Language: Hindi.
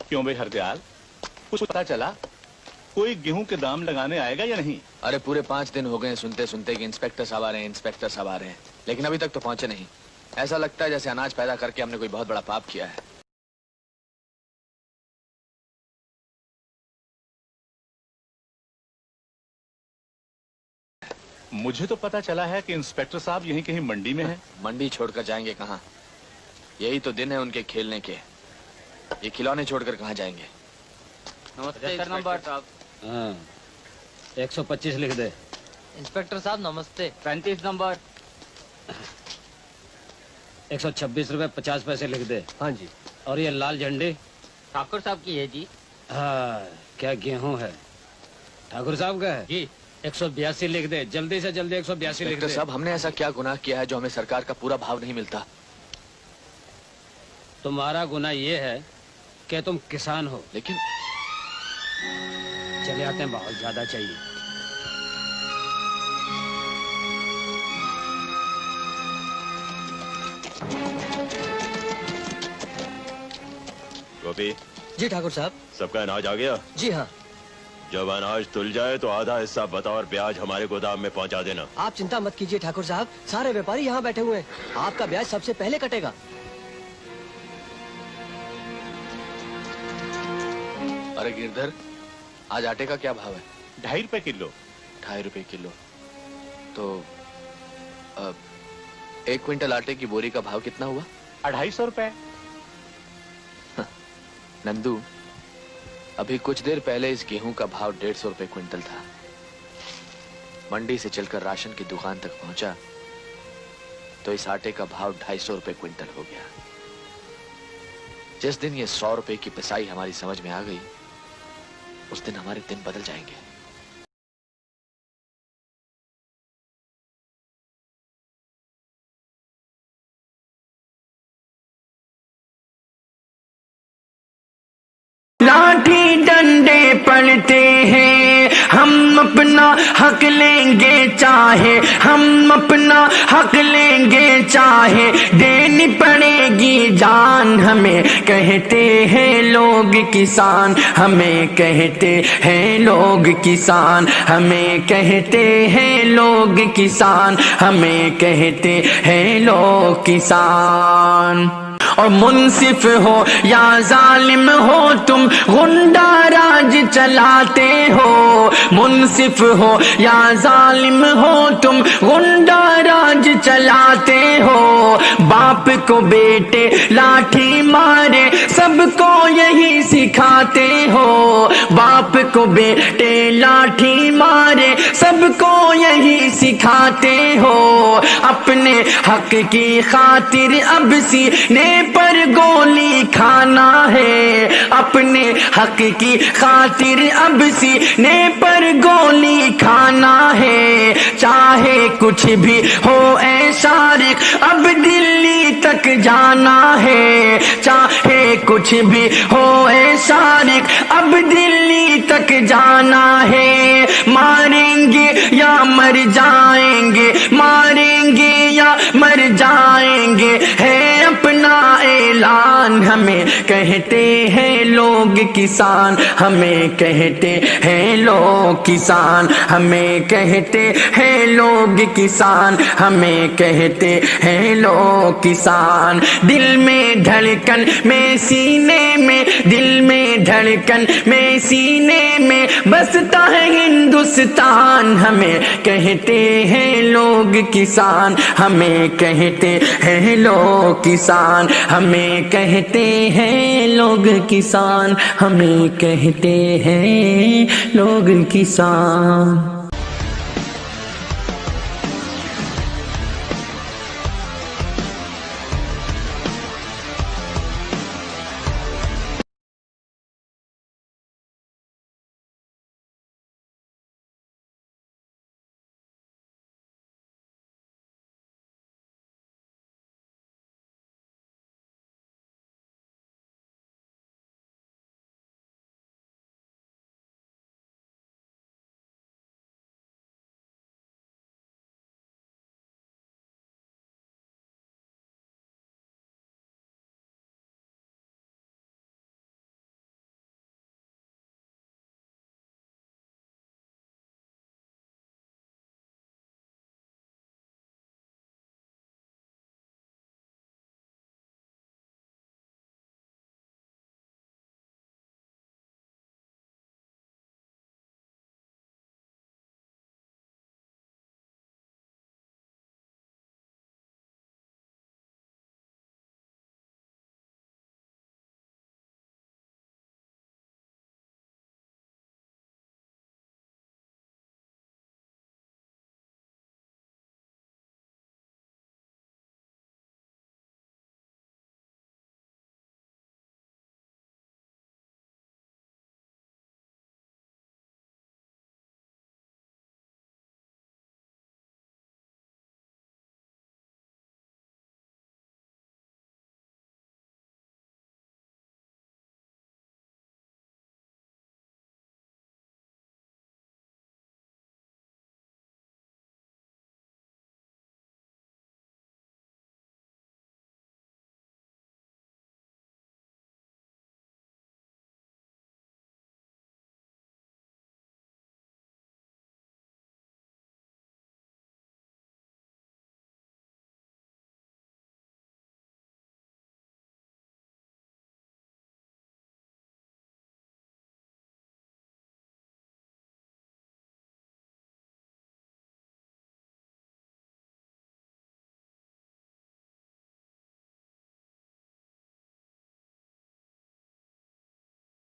क्यों भाई हरदयाल, कुछ पता चला? कोई गेहूं के दाम लगाने आएगा या नहीं? अरे पूरे 5 दिन हो गए सुनते सुनते कि इंस्पेक्टर साहब आ रहे हैं, इंस्पेक्टर साहब आ रहे हैं, लेकिन अभी तक तो पहुंचे नहीं। ऐसा लगता है जैसे अनाज पैदा करके हमने कोई बहुत बड़ा पाप किया है। मुझे तो पता चला है कि इंस्पेक्टर साहब यहीं कहीं मंडी में हैं। मंडी छोड़कर जाएंगे कहाँ? यही तो दिन है उनके खेलने के। ये खिलौने छोड़कर कहाँ जाएंगे? नमस्ते नंबर साहब। हाँ, 125 लिख दे। इंस्पेक्टर साहब नमस्ते। 35 नंबर। 126 रुपए 50 पैसे लिख दे। हाँ जी। और ये लाल झंडी ठाकुर साहब की है जी। हाँ, क्या गेहूं है? ठाकुर साहब का है जी। 182 लिख दे, जल्दी से जल्दी 182 लिख दे। साहब, हमने ऐसा क्या गुनाह किया है जो हमें सरकार का पूरा भाव नहीं मिलता? तुम्हारा गुनाह ये है कि तुम किसान हो। लेकिन चले आते हैं, बहुत ज्यादा चाहिए। गोपी जी ठाकुर साहब। सबका अनाज आ गया? जी हाँ। जब अनाज तुल जाए तो आधा हिस्सा बतौर ब्याज हमारे गोदाम में पहुंचा देना। आप चिंता मत कीजिए ठाकुर साहब, सारे व्यापारी यहाँ बैठे हुए हैं। आपका ब्याज सबसे पहले कटेगा। अरे गिरधर, आज आटे का क्या भाव है? 2.5 रुपए किलो। 2.5 रुपए किलो। तो 1 क्विंटल आटे की बोरी का भाव कितना हुआ? 250 रुपए। नंदू, अभी कुछ देर पहले इस गेहूं का भाव 150 रुपए क्विंटल था। मंडी से चलकर राशन की दुकान तक पहुंचा तो इस आटे का भाव 250 रुपए क्विंटल हो गया। जिस दिन ये 100 रुपए की पिसाई हमारी समझ में आ गई, उस दिन हमारे दिन बदल जाएंगे। लाठी डंडे पड़ते हैं, हम अपना हक लेंगे चाहे, हम अपना हक लेंगे चाहे देनी पड़ेगी जान। हमें कहते हैं लोग किसान, हमें कहते हैं लोग किसान, हमें कहते हैं लोग किसान, हमें कहते हैं लोग किसान। और मुंसिफ हो या जालिम हो तुम गुंडा राज चलाते हो, मुंसिफ हो या जालिम हो तुम गुंडा राज चलाते हो। बाप को बेटे लाठी मारे सबको यही सिखाते हो, बाप को बेटे लाठी मारे सबको यही सिखाते हो। अपने हक की खातिर अब सीने पर गोली खाना है, अपने हक की खातिर अब सीने पर गोली खाना है। चाहे कुछ भी हो ऐ शारिक अब दिल्ली तक जाना है, चाहे कुछ भी हो ऐ शारिक अब दिल्ली तक जाना है। मारेंगे या मर जाएंगे, मारेंगे या मर जाएंगे है अपना ऐलान। हमें कहते हैं लोग किसान, हमें कहते हैं लोग किसान, हमें कहते हैं लोग किसान, हमें कहते हैं लोग किसान। दिल में धड़कन में सीने में, दिल में धड़कन में सीने में बसता है हिंदुस्तान। हमें कहते हैं लोग किसान, हमें कहते हैं लोग किसान, हमें कहते हैं लोग किसान, हमें कहते हैं लोग किसान।